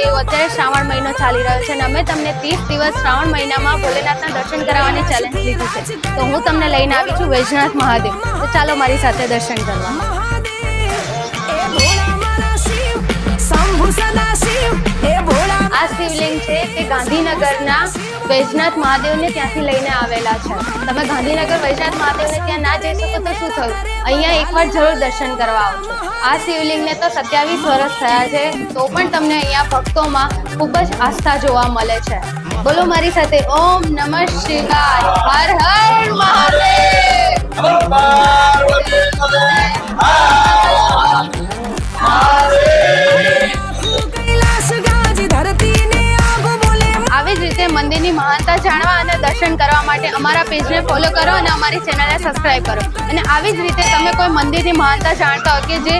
એવું અત્યારે શ્રાવણ મહિનો ચાલી રહ્યો છે અને અમે તમને 30 દિવસ શ્રાવણ મહિનામાં ભોલેનાથના દર્શન કરાવવાની ચેલેન્જ લીધી છે. તો હું તમને લઈને આવી છું વૈજનાથ મહાદેવ. તો ચાલો મારી સાથે દર્શન કરવા. આ શિવલિંગ છે તે ગાંધીનગરના વૈજનાથ મહાદેવને ત્યાંથી લઈને આવેલા છે. તમે ગાંધીનગર વૈજનાથ મહાદેવને ત્યાં ના જઈ શકો તો શું થયું, અહીંયા એકવાર જરૂર દર્શન કરવા આવજો. આ શિવલિંગને તો 27 વર્ષ થયા છે, તો પણ તમને અહીંયા ભક્તોમાં ખૂબ જ આસ્થા જોવા મળે છે. બોલો મારી સાથે, ઓમ નમઃ શિવાય, હર હર મહાદેવ. આવી જ રીતે મંદિરની મહાનતા જાણવા અને દર્શન કરવા માટે અમારા પેજને ફોલો કરો અને અમારી ચેનલને સબસ્ક્રાઇબ કરો. અને આવી જ રીતે તમે કોઈ મંદિરની મહાનતા જાણતા હો કે જે